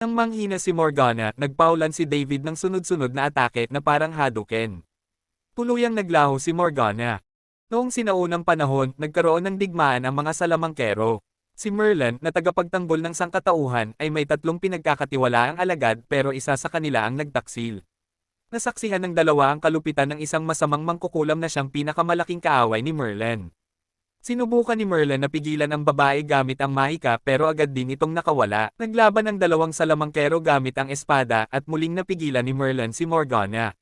Nang manghina si Morgana, nagpaulan si David ng sunod-sunod na atake na parang Hadouken. Tuluyang naglaho si Morgana. Noong sinaunang panahon, nagkaroon ng digmaan ang mga salamangkero. Si Merlin, na tagapagtanggol ng sangkatauhan, ay may tatlong pinagkakatiwalaang alagad pero isa sa kanila ang nagtaksil. Nasaksihan ng dalawa ang kalupitan ng isang masamang mangkukulam na siyang pinakamalaking kaaway ni Merlin. Sinubukan ni Merlin na pigilan ang babae gamit ang mahika pero agad din itong nakawala. Naglaban ang dalawang salamangkero gamit ang espada at muling napigilan ni Merlin si Morgana.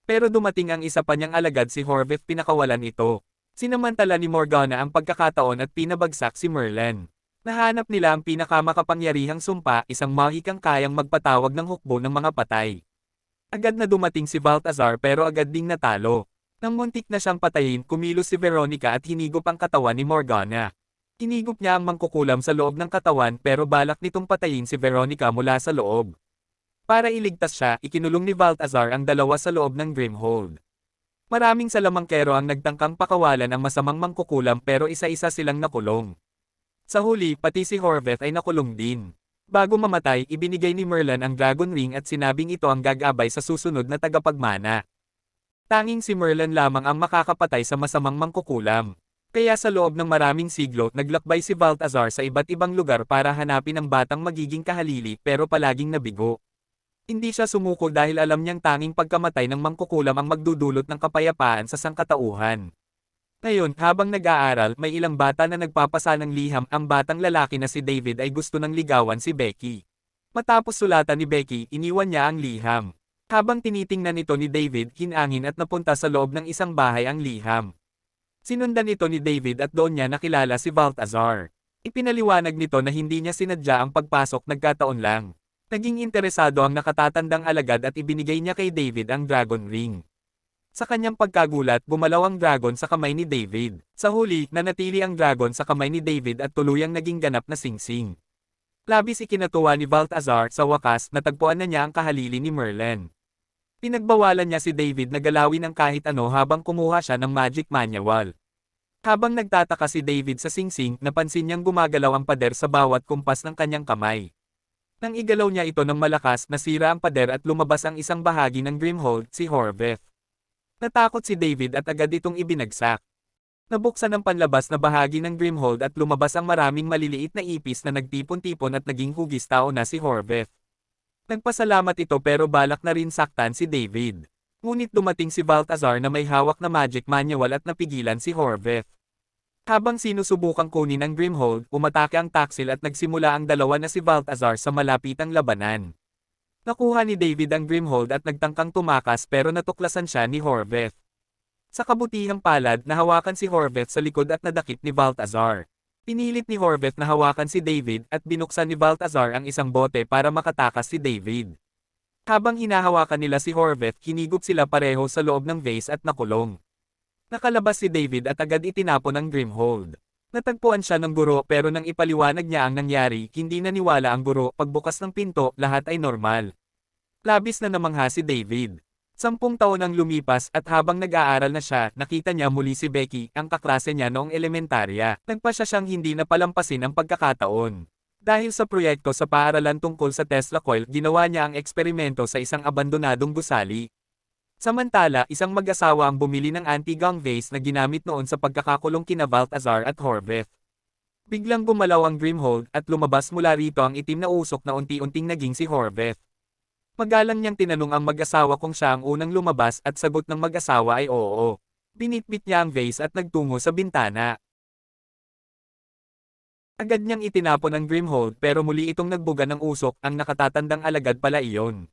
Pero dumating ang isa pa niyang alagad si Horveth, pinakawalan ito. Sinamantala ni Morgana ang pagkakataon at pinabagsak si Merlin. Nahanap nila ang pinakamakapangyarihang sumpa, isang mahikang kayang magpatawag ng hukbo ng mga patay. Agad na dumating si Balthazar pero agad ding natalo. Nang muntik na siyang patayin, kumilos si Veronica at hinigop ang katawan ni Morgana. Hinigop niya ang mangkukulam sa loob ng katawan pero balak nitong patayin si Veronica mula sa loob. Para iligtas siya, ikinulong ni Balthazar ang dalawa sa loob ng Grimhold. Maraming salamangkero ang nagtangkang pakawalan ang masamang mangkukulam pero isa-isa silang nakulong. Sa huli, pati si Horveth ay nakulong din. Bago mamatay, ibinigay ni Merlin ang Dragon Ring at sinabing ito ang gagabay sa susunod na tagapagmana. Tanging si Merlin lamang ang makakapatay sa masamang mangkukulam. Kaya sa loob ng maraming siglo, naglakbay si Balthazar sa iba't ibang lugar para hanapin ang batang magiging kahalili pero palaging nabigo. Hindi siya sumuko dahil alam niyang tanging pagkamatay ng mangkukulam ang magdudulot ng kapayapaan sa sangkatauhan. Ngayon, habang nag-aaral, may ilang bata na nagpapasa ng liham. Ang batang lalaki na si David ay gusto ng ligawan si Becky. Matapos sulatan ni Becky, iniwan niya ang liham. Habang tinitingnan ito ni David, hinangin at napunta sa loob ng isang bahay ang liham. Sinundan ito ni David at doon niya nakilala si Balthazar. Ipinaliwanag nito na hindi niya sinadya ang pagpasok, nagkataon lang. Naging interesado ang nakatatandang alagad at ibinigay niya kay David ang Dragon Ring. Sa kanyang pagkagulat, gumalaw ang dragon sa kamay ni David. Sa huli, nanatili ang dragon sa kamay ni David at tuluyang naging ganap na singsing. Labis ikinatuwa ni Balthazar, sa wakas, natagpuan na niya ang kahalili ni Merlin. Pinagbawalan niya si David na galawin ang kahit ano habang kumuha siya ng magic manual. Habang nagtataka si David sa singsing, napansin niyang gumagalaw ang pader sa bawat kumpas ng kanyang kamay. Nang igalaw niya ito ng malakas, nasira ang pader at lumabas ang isang bahagi ng Grimhold, si Horveth. Natakot si David at agad itong ibinagsak. Nabuksan ang panlabas na bahagi ng Grimhold at lumabas ang maraming maliliit na ipis na nagtipon-tipon at naging hugis tao na si Horveth. Nagpasalamat ito pero balak na rin saktan si David. Ngunit dumating si Balthazar na may hawak na magic manual at napigilan si Horveth. Habang sinusubukang kunin ang Grimhold, umatake ang taksil at nagsimula ang dalawa na si Balthazar sa malapitang labanan. Nakuha ni David ang Grimhold at nagtangkang tumakas pero natuklasan siya ni Horveth. Sa kabutihang palad, nahawakan si Horveth sa likod at nadakip ni Balthazar. Pinilit ni Horveth na hawakan si David at binuksan ni Balthazar ang isang bote para makatakas si David. Habang hinahawakan nila si Horveth, hinigop sila pareho sa loob ng vase at nakulong. Nakalabas si David at agad itinapon ang Grimhold. Natagpuan siya ng guro pero nang ipaliwanag niya ang nangyari, hindi naniwala ang guro. Pagbukas ng pinto, lahat ay normal. Labis na namangha si David. 10 taon ang lumipas at habang nag-aaral na siya, nakita niya muli si Becky, ang kaklase niya noong elementarya. Nagpasya siyang hindi na palampasin ang pagkakataon. Dahil sa proyekto sa paaralan tungkol sa Tesla coil, ginawa niya ang eksperimento sa isang abandonadong gusali. Samantala, isang mag-asawa ang bumili ng anti-gong vase na ginamit noon sa pagkakakulong kina Balthazar at Horveth. Biglang gumalaw ang Grimhold at lumabas mula rito ang itim na usok na unti-unting naging si Horveth. Magalang niyang tinanong ang mag-asawa kung siya ang unang lumabas at sagot ng mag-asawa ay oo. Binitbit niya ang vase at nagtungo sa bintana. Agad niyang itinapon ang Grimhold pero muli itong nagbuga ng usok, ang nakatatandang alagad pala iyon.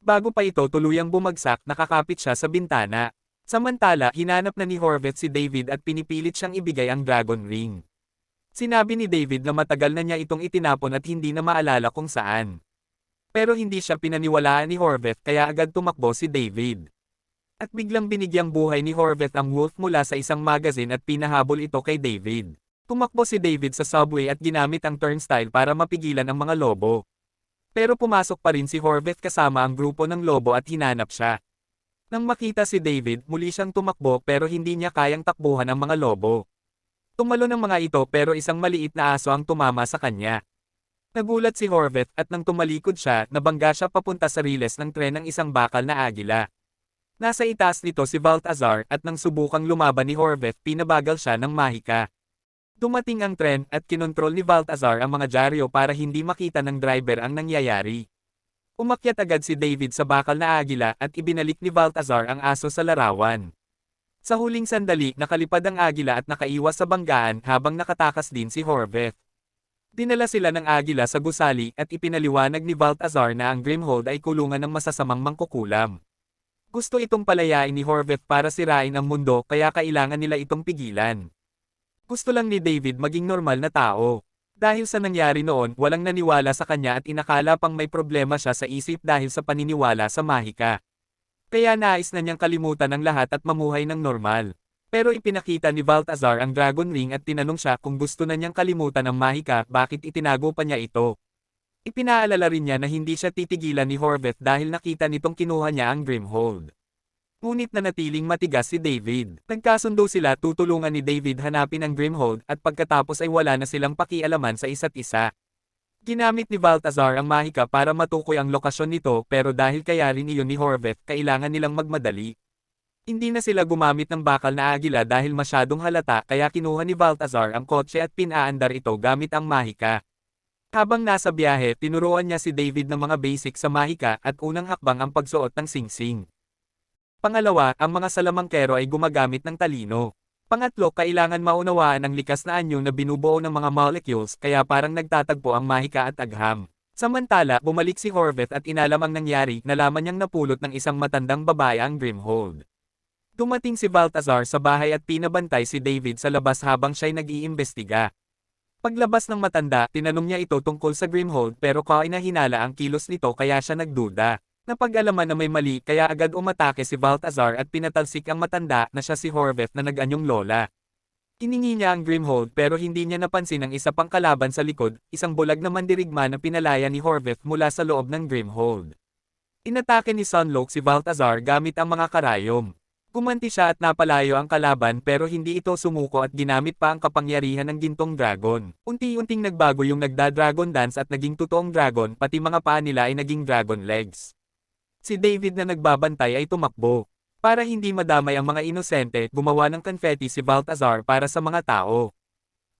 Bago pa ito tuluyang bumagsak, nakakapit siya sa bintana. Samantala, hinanap na ni Horveth si David at pinipilit siyang ibigay ang Dragon Ring. Sinabi ni David na matagal na niya itong itinapon at hindi na maalala kung saan. Pero hindi siya pinaniwalaan ni Horveth kaya agad tumakbo si David. At biglang binigyang buhay ni Horveth ang wolf mula sa isang magazine at pinahabol ito kay David. Tumakbo si David sa subway at ginamit ang turnstile para mapigilan ang mga lobo. Pero pumasok pa rin si Horveth kasama ang grupo ng lobo at hinanap siya. Nang makita si David, muli siyang tumakbo pero hindi niya kayang takbuhan ang mga lobo. Tumalo ng mga ito pero isang maliit na aso ang tumama sa kanya. Nagulat si Horvath at nang tumalikod siya, nabangga siya papunta sa riles ng tren ng isang bakal na agila. Nasa itaas nito si Balthazar at nang subukang lumaban ni Horvath pinabagal siya ng mahika. Dumating ang tren at kinontrol ni Balthazar ang mga dyaryo para hindi makita ng driver ang nangyayari. Umakyat agad si David sa bakal na agila at ibinalik ni Balthazar ang aso sa larawan. Sa huling sandali nakalipad ang agila at nakaiwas sa banggaan habang nakatakas din si Horvath. Dinala sila ng agila sa gusali at ipinaliwanag ni Balthazar na ang Grimhold ay kulungan ng masasamang mangkukulam. Gusto itong palayain ni Horvath para sirain ang mundo kaya kailangan nila itong pigilan. Gusto lang ni David maging normal na tao. Dahil sa nangyari noon walang naniwala sa kanya at inakala pang may problema siya sa isip dahil sa paniniwala sa mahika. Kaya nais na niyang kalimutan ang lahat at mamuhay ng normal. Pero ipinakita ni Balthazar ang Dragon Ring at tinanong siya kung gusto na niyang kalimutan ang mahika bakit itinago pa niya ito. Ipinaalala rin niya na hindi siya titigilan ni Horvath dahil nakita nitong kinuha niya ang Grimhold. Ngunit nanatiling matigas si David. Nagkasundo sila tutulungan ni David hanapin ang Grimhold at pagkatapos ay wala na silang pakialaman sa isa't isa. Ginamit ni Balthazar ang mahika para matukoy ang lokasyon nito pero dahil kaya rin iyon ni Horvath kailangan nilang magmadali. Hindi na sila gumamit ng bakal na agila dahil masyadong halata kaya kinuha ni Balthazar ang kotse at pinaandar ito gamit ang mahika. Habang nasa biyahe tinuruan niya si David ng mga basic sa mahika at unang hakbang ang pagsuot ng singsing. Pangalawa, ang mga salamangkero ay gumagamit ng talino. Pangatlo, kailangan maunawaan ang likas na anyo na binubuo ng mga molecules kaya parang nagtatagpo ang mahika at agham. Samantala, bumalik si Horvath at inalam ang nangyari, nalaman niyang napulot ng isang matandang babae ang Grimhold. Dumating si Balthazar sa bahay at pinabantay si David sa labas habang siya'y nag-iimbestiga. Paglabas ng matanda, tinanong niya ito tungkol sa Grimhold pero kainahinala ang kilos nito kaya siya nagduda. Napag-alaman na may mali kaya agad umatake si Balthazar at pinatalsik ang matanda na siya si Horvath na nag-anyong lola. Hiningi niya ang Grimhold pero hindi niya napansin ang isa pang kalaban sa likod, isang bulag na mandirigma na pinalaya ni Horvath mula sa loob ng Grimhold. Inatake ni Sunloke si Balthazar gamit ang mga karayom. Gumanti siya at napalayo ang kalaban pero hindi ito sumuko at ginamit pa ang kapangyarihan ng gintong dragon. Unti-unting nagbago yung nagda-dragon dance at naging totoong dragon pati mga paa nila ay naging dragon legs. Si David na nagbabantay ay tumakbo. Para hindi madamay ang mga inosente, gumawa ng confetti si Balthazar para sa mga tao.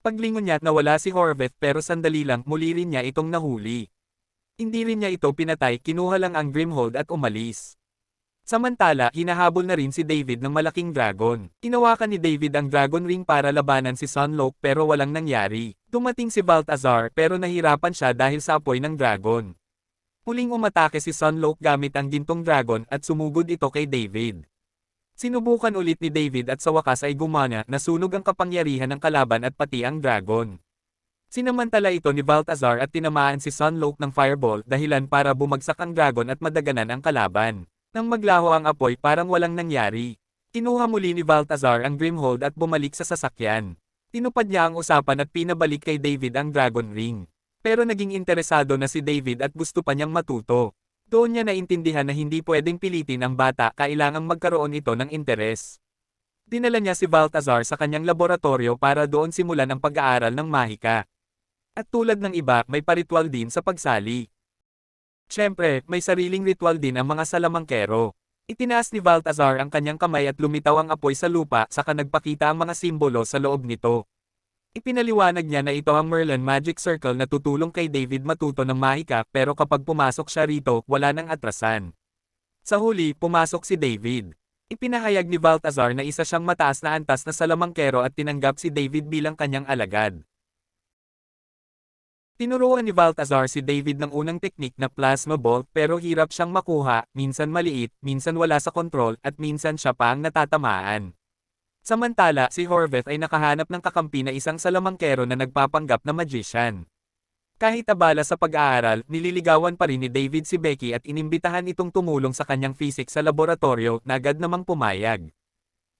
Paglingon niya nawala si Horvath pero sandali lang muli rin niya itong nahuli. Hindi rin niya ito pinatay, kinuha lang ang Grimhold at umalis. Samantala, hinahabol na rin si David ng malaking dragon. Hinawakan ni David ang Dragon Ring para labanan si Sunloke pero walang nangyari. Dumating si Balthazar pero nahirapan siya dahil sa apoy ng dragon. Muling umatake si Sunloke gamit ang gintong dragon at sumugod ito kay David. Sinubukan ulit ni David at sa wakas ay gumana, nasunog ang kapangyarihan ng kalaban at pati ang dragon. Sinamantala ito ni Balthazar at tinamaan si Sunloke ng fireball dahilan para bumagsak ang dragon at madaganan ang kalaban. Nang maglaho ang apoy parang walang nangyari. Kinuha muli ni Balthazar ang Grimhold at bumalik sa sasakyan. Tinupad niya ang usapan at pinabalik kay David ang Dragon Ring. Pero naging interesado na si David at gusto pa niyang matuto. Doon niya naintindihan na hindi pwedeng pilitin ang bata, kailangang magkaroon ito ng interes. Dinala niya si Balthazar sa kanyang laboratorio para doon simulan ang pag-aaral ng mahika. At tulad ng iba, may paritwal din sa pagsali. Siyempre, may sariling ritual din ang mga salamangkero. Itinaas ni Balthazar ang kanyang kamay at lumitaw ang apoy sa lupa saka nagpakita ang mga simbolo sa loob nito. Ipinaliwanag niya na ito ang Merlin Magic Circle na tutulong kay David matuto ng mahika pero kapag pumasok siya rito, wala nang atrasan. Sa huli, pumasok si David. Ipinahayag ni Balthazar na isa siyang mataas na antas na salamangkero at tinanggap si David bilang kanyang alagad. Tinuruan ni Balthazar si David ng unang teknik na plasma bolt pero hirap siyang makuha, minsan maliit, minsan wala sa kontrol, at minsan siya pa ang natatamaan. Samantala, si Horvath ay nakahanap ng kakampi na isang salamangkero na nagpapanggap na magician. Kahit abala sa pag-aaral, nililigawan pa rin ni David si Becky at inimbitahan itong tumulong sa kanyang physics sa laboratorio na agad namang pumayag.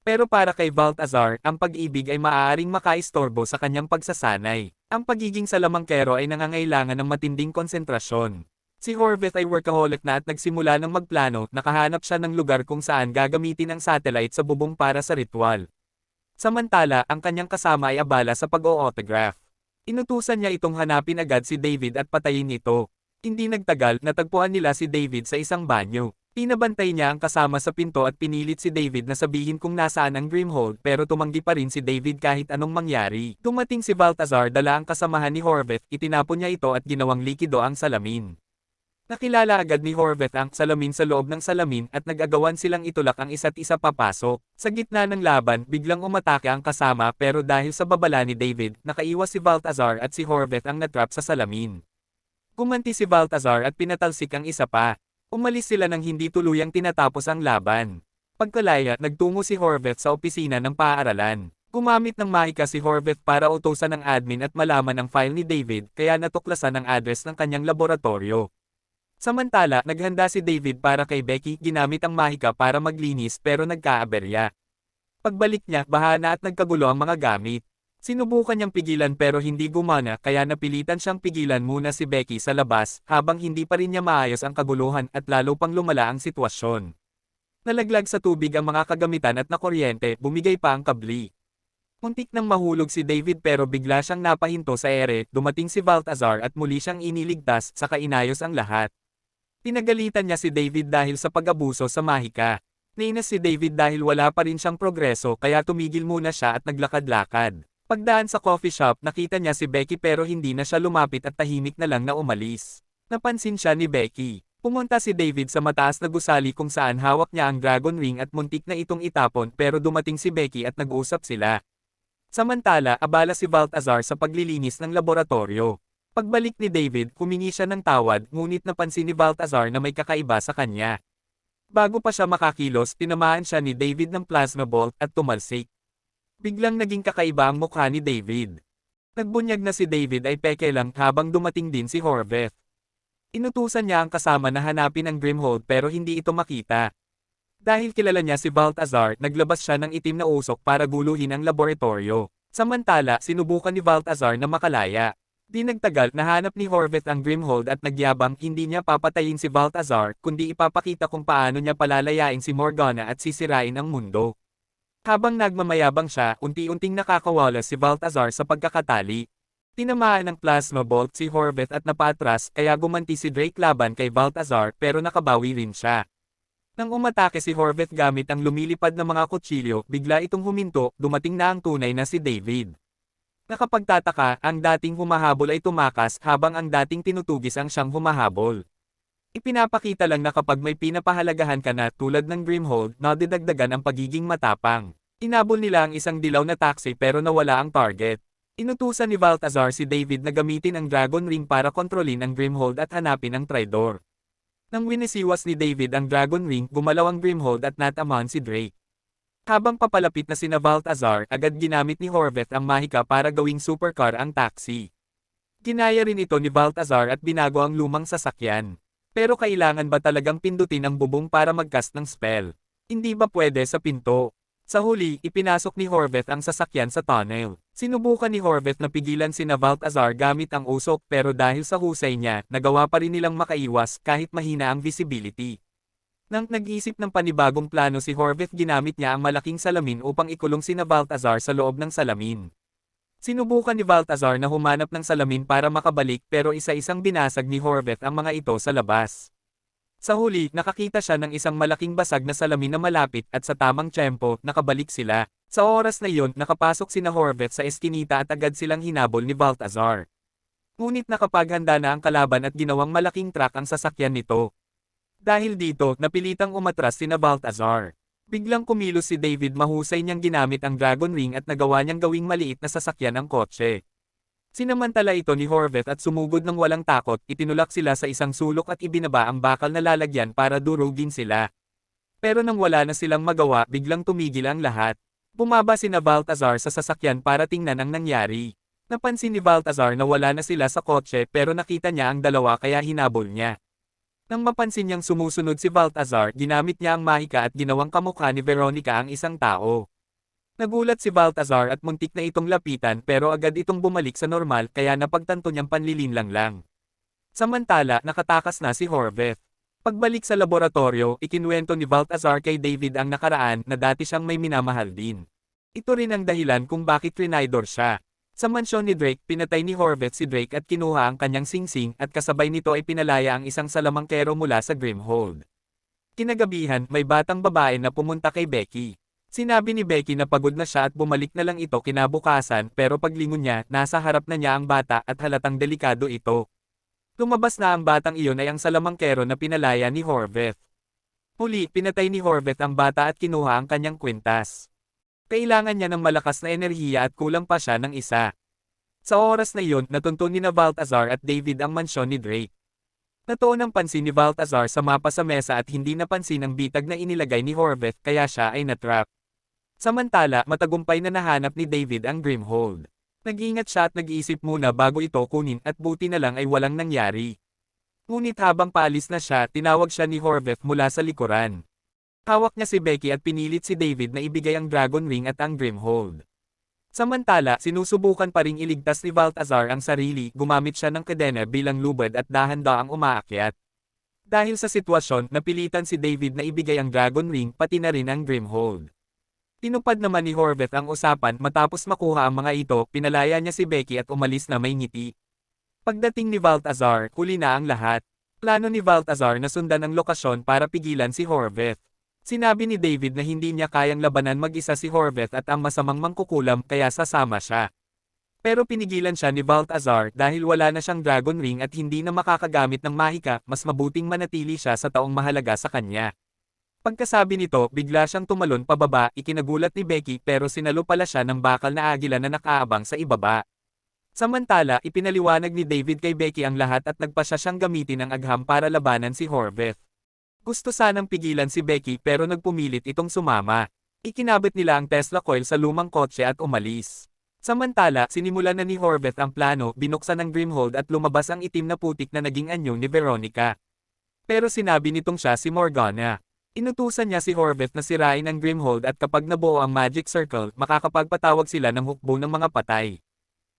Pero para kay Balthazar, ang pag-ibig ay maaaring makaistorbo sa kanyang pagsasanay. Ang pagiging salamangkero ay nangangailangan ng matinding konsentrasyon. Si Horvath ay workaholic na at nagsimula ng magplano, nakahanap siya ng lugar kung saan gagamitin ang satellite sa bubong para sa ritual. Samantala, ang kanyang kasama ay abala sa pag-o-autograph. Inutusan niya itong hanapin agad si David at patayin ito. Hindi nagtagal, natagpuan nila si David sa isang banyo. Pinabantay niya ang kasama sa pinto at pinilit si David na sabihin kung nasaan ang Grimhold pero tumanggi pa rin si David kahit anong mangyari. Dumating si Balthazar dala ang kasamahan ni Horvath, itinapon niya ito at ginawang likido ang salamin. Nakilala agad ni Horvath ang salamin sa loob ng salamin at nag-agawan silang itulak ang isa't isa papasok. Sa gitna ng laban, biglang umatake ang kasama pero dahil sa babala ni David, nakaiwas si Balthazar at si Horvath ang natrap sa salamin. Gumanti si Balthazar at pinatalsik ang isa pa. Umalis sila nang hindi tuluyang tinatapos ang laban. Pagkalaya, nagtungo si Horvath sa opisina ng paaralan. Gumamit ng mahika si Horvath para utusan ng admin at malaman ang file ni David kaya natuklasan ang address ng kanyang laboratorio. Samantala, naghanda si David para kay Becky, ginamit ang mahika para maglinis pero nagkaaberya. Pagbalik niya, bahana at nagkagulo ang mga gamit. Sinubukan niyang pigilan pero hindi gumana kaya napilitan siyang pigilan muna si Becky sa labas habang hindi pa rin niya maayos ang kaguluhan at lalo pang lumala ang sitwasyon. Nalaglag sa tubig ang mga kagamitan at nakuryente, bumigay pa ang kabli. Muntik nang mahulog si David pero bigla siyang napahinto sa ere, dumating si Balthazar at muli siyang iniligtas saka inayos ang lahat. Pinagalitan niya si David dahil sa pag-abuso sa mahika. Nainis si David dahil wala pa rin siyang progreso kaya tumigil muna siya at naglakad-lakad. Pagdaan sa coffee shop, nakita niya si Becky pero hindi na siya lumapit at tahimik na lang na umalis. Napansin siya ni Becky. Pumunta si David sa mataas na gusali kung saan hawak niya ang dragon ring at muntik na itong itapon pero dumating si Becky at nag-usap sila. Samantala, abala si Balthazar sa paglilinis ng laboratorio. Pagbalik ni David, humingi siya ng tawad ngunit napansin ni Balthazar na may kakaiba sa kanya. Bago pa siya makakilos, tinamaan siya ni David ng plasma bolt at tumalsik. Biglang naging kakaiba ang mukha ni David. Nagbunyag na si David ay peke lang habang dumating din si Horvath. Inutusan niya ang kasama na hanapin ang Grimhold pero hindi ito makita. Dahil kilala niya si Balthazar, naglabas siya ng itim na usok para guluhin ang laboratorio. Samantala, sinubukan ni Balthazar na makalaya. Di nagtagal, nahanap ni Horvath ang Grimhold at nagyabang hindi niya papatayin si Balthazar kundi ipapakita kung paano niya palalayain si Morgana at sisirain ang mundo. Habang nagmamayabang siya, unti-unting nakakawala si Balthazar sa pagkakatali. Tinamaan ng plasma bolt si Horvath at napatras kaya gumanti si Drake laban kay Balthazar pero nakabawi rin siya. Nang umatake si Horvath gamit ang lumilipad na mga kutsilyo, bigla itong huminto, dumating na ang tunay na si David. Nakapagtataka, ang dating humahabol ay tumakas habang ang dating tinutugis ang siyang humahabol. Ipinapakita lang na kapag may pinapahalagahan ka na tulad ng Grimhold, nadidagdagan ang pagiging matapang. Inabol nila ang isang dilaw na taxi pero nawala ang target. Inutusan ni Balthazar si David na gamitin ang Dragon Ring para kontrolin ang Grimhold at hanapin ang traidor. Nang winisiwas ni David ang Dragon Ring, gumalaw ang Grimhold at natamaan si Drake. Habang papalapit na sina Balthazar, agad ginamit ni Horvath ang mahika para gawing supercar ang taxi. Ginaya rin ito ni Balthazar at binago ang lumang sasakyan. Pero kailangan ba talagang pindutin ang bubong para mag-cast ng spell? Hindi ba pwede sa pinto? Sa huli, ipinasok ni Horvath ang sasakyan sa tunnel. Sinubukan ni Horvath na pigilan sina Balthazar gamit ang usok pero dahil sa husay niya, nagawa pa rin nilang makaiwas kahit mahina ang visibility. Nang nag-isip ng panibagong plano si Horvath, ginamit niya ang malaking salamin upang ikulong sina Balthazar sa loob ng salamin. Sinubukan ni Balthazar na humanap ng salamin para makabalik pero isa-isang binasag ni Horvath ang mga ito sa labas. Sa huli, nakakita siya ng isang malaking basag na salamin na malapit at sa tamang tiyempo, nakabalik sila. Sa oras na iyon, nakapasok sina Horvath sa eskinita at agad silang hinabol ni Balthazar. Ngunit nakapaghanda na ang kalaban at ginawang malaking truck ang sasakyan nito. Dahil dito, napilitang umatras sina Balthazar. Biglang kumilos si David, mahusay niyang ginamit ang Dragon Ring at nagawa niyang gawing maliit na sasakyan ang kotse. Sinamantala ito ni Horvath at sumugod ng walang takot, itinulak sila sa isang sulok at ibinaba ang bakal na lalagyan para durugin sila. Pero nang wala na silang magawa, biglang tumigil ang lahat. Bumaba sina Balthazar sa sasakyan para tingnan ang nangyari. Napansin ni Balthazar na wala na sila sa kotse pero nakita niya ang dalawa kaya hinabol niya. Nang mapansin niyang sumusunod si Balthazar, ginamit niya ang mahika at ginawang kamukha ni Veronica ang isang tao. Nagulat si Balthazar at muntik na itong lapitan pero agad itong bumalik sa normal kaya napagtanto niyang panlilinlang lang. Samantala, nakatakas na si Horvath. Pagbalik sa laboratorio, ikinuwento ni Balthazar kay David ang nakaraan na dati siyang may minamahal din. Ito rin ang dahilan kung bakit trinaydor siya. Sa mansyon ni Drake, pinatay ni Horvath si Drake at kinuha ang kanyang singsing at kasabay nito ay pinalaya ang isang salamangkero mula sa Grimhold. Kinagabihan, may batang babae na pumunta kay Becky. Sinabi ni Becky na pagod na siya at bumalik na lang ito kinabukasan pero paglingon niya, nasa harap na niya ang bata at halatang delikado ito. Lumabas na ang batang iyon ay ang salamangkero na pinalaya ni Horvath. Huli, pinatay ni Horvath ang bata at kinuha ang kanyang kwintas. Kailangan niya ng malakas na enerhiya at kulang pa siya ng isa. Sa oras na iyon, natuntun ni Balthazar at David ang mansyon ni Drake. Natuon ang pansin ni Balthazar sa mapa sa mesa at hindi napansin ang bitag na inilagay ni Horvath kaya siya ay natrap. Samantala, matagumpay na nahanap ni David ang Grimhold. Nag-ingat siya at nag-iisip muna bago ito kunin at buti na lang ay walang nangyari. Ngunit habang paalis na siya, tinawag siya ni Horvath mula sa likuran. Hawak niya si Becky at pinilit si David na ibigay ang Dragon Ring at ang Grimhold. Samantala, sinusubukan pa ring iligtas ni Balthazar ang sarili, gumamit siya ng kadena bilang lubad at dahan-daang umaakyat. Dahil sa sitwasyon, napilitan si David na ibigay ang Dragon Ring pati na rin ang Grimhold. Tinupad naman ni Horvath ang usapan matapos makuha ang mga ito, pinalaya niya si Becky at umalis na may ngiti. Pagdating ni Balthazar, huli na ang lahat. Plano ni Balthazar na sundan ang lokasyon para pigilan si Horvath. Sinabi ni David na hindi niya kayang labanan mag-isa si Horvath at ang masamang mangkukulam kaya sasama siya. Pero pinigilan siya ni Balthazar dahil wala na siyang Dragon Ring at hindi na makakagamit ng mahika, mas mabuting manatili siya sa taong mahalaga sa kanya. Pagkasabi nito, bigla siyang tumalon pababa, ikinagulat ni Becky pero sinalo pala siya ng bakal na agila na nakaabang sa ibaba. Samantala, ipinaliwanag ni David kay Becky ang lahat at nagpasya siyang gamitin ang agham para labanan si Horvath. Gusto sanang pigilan si Becky pero nagpumilit itong sumama. Ikinabit nila ang Tesla coil sa lumang kotse at umalis. Samantala, sinimulan na ni Horvath ang plano, binuksan ang Grimhold at lumabas ang itim na putik na naging anyo ni Veronica. Pero sinabi nitong siya si Morgana. Inutusan niya si Horvath na sirain ang Grimhold at kapag nabuo ang Magic Circle, makakapagpatawag sila ng hukbo ng mga patay.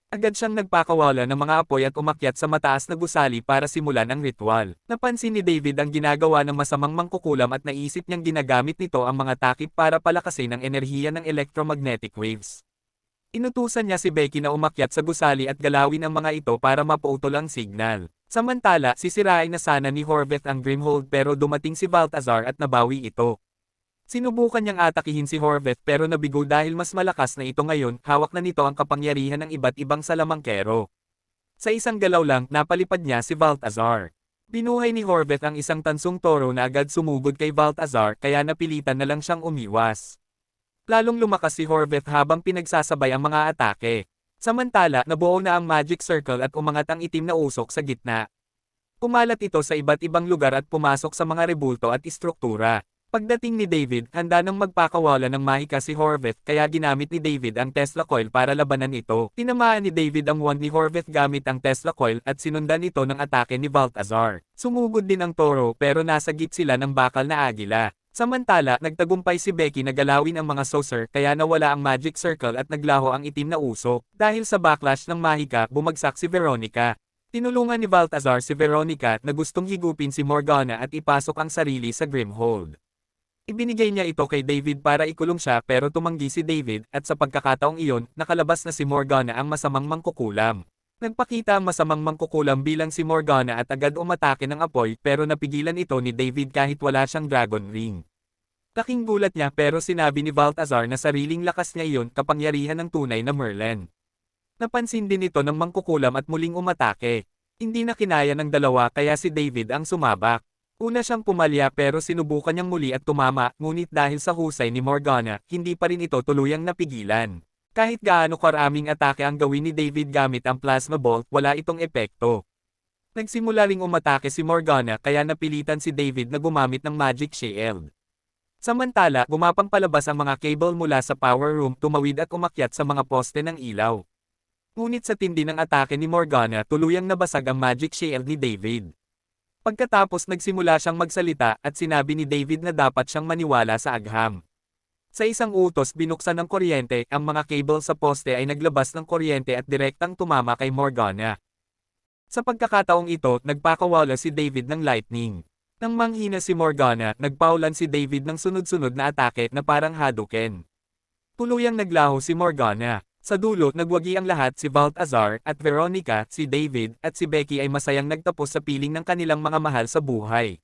Agad siyang nagpakawala ng mga apoy at umakyat sa mataas na gusali para simulan ang ritual. Napansin ni David ang ginagawa ng masamang mangkukulam at naisip niyang ginagamit nito ang mga takip para palakasin ang enerhiya ng electromagnetic waves. Inutusan niya si Becky na umakyat sa gusali at galawin ang mga ito para maputol ang signal. Samantala, sisirain na sana ni Horvath ang Grimhold pero dumating si Balthazar at nabawi ito. Sinubukan niyang atakihin si Horvath pero nabigo dahil mas malakas na ito ngayon, hawak na nito ang kapangyarihan ng iba't ibang salamangkero. Sa isang galaw lang, napalipad niya si Balthazar. Binuhay ni Horvath ang isang tansong toro na agad sumugod kay Balthazar kaya napilitan na lang siyang umiwas. Lalong lumakas si Horvath habang pinagsasabay ang mga atake. Samantala, nabuo na ang Magic Circle at umangat ang itim na usok sa gitna. Kumalat ito sa iba't ibang lugar at pumasok sa mga rebulto at istruktura. Pagdating ni David, handa nang magpakawala ng mahika si Horvath kaya ginamit ni David ang Tesla coil para labanan ito. Tinamaan ni David ang wand ni Horvath gamit ang Tesla coil at sinundan ito ng atake ni Balthazar. Sumugod din ang toro pero nasagip sila ng bakal na agila. Samantala, nagtagumpay si Becky na galawin ang mga saucer kaya nawala ang Magic Circle at naglaho ang itim na usok. Dahil sa backlash ng mahika, bumagsak si Veronica. Tinulungan ni Balthazar si Veronica na gustong higupin si Morgana at ipasok ang sarili sa Grimhold. Ibinigay niya ito kay David para ikulong siya pero tumanggi si David at sa pagkakataong iyon, nakalabas na si Morgana ang masamang mangkukulam. Nagpakita ang masamang mangkukulam bilang si Morgana at agad umatake ng apoy pero napigilan ito ni David kahit wala siyang Dragon Ring. Laking gulat niya pero sinabi ni Balthazar na sariling lakas niya iyon kapangyarihan ng tunay na Merlin. Napansin din ito ng mangkukulam at muling umatake. Hindi na kinaya ng dalawa kaya si David ang sumabak. Una siyang pumalya pero sinubukan niyang muli at tumama, ngunit dahil sa husay ni Morgana, hindi pa rin ito tuluyang napigilan. Kahit gaano karaming atake ang gawin ni David gamit ang plasma bolt, wala itong epekto. Nagsimula ring umatake si Morgana kaya napilitan si David na gumamit ng Magic Shield. Samantala, gumapang palabas ang mga cable mula sa power room, tumawid at umakyat sa mga poste ng ilaw. Ngunit sa tindi ng atake ni Morgana, tuluyang nabasag ang Magic Shield ni David. Pagkatapos nagsimula siyang magsalita at sinabi ni David na dapat siyang maniwala sa agham. Sa isang utos binuksan ng kuryente, ang mga cable sa poste ay naglabas ng kuryente at direktang tumama kay Morgana. Sa pagkakataong ito, nagpakawala si David ng lightning. Nang manghina si Morgana, nagpaulan si David ng sunod-sunod na atake na parang Hadouken. Tuluyang naglaho si Morgana. Sa dulo nagwagi ang lahat si Balthazar at Veronica, si David at si Becky ay masayang nagtapos sa piling ng kanilang mga mahal sa buhay.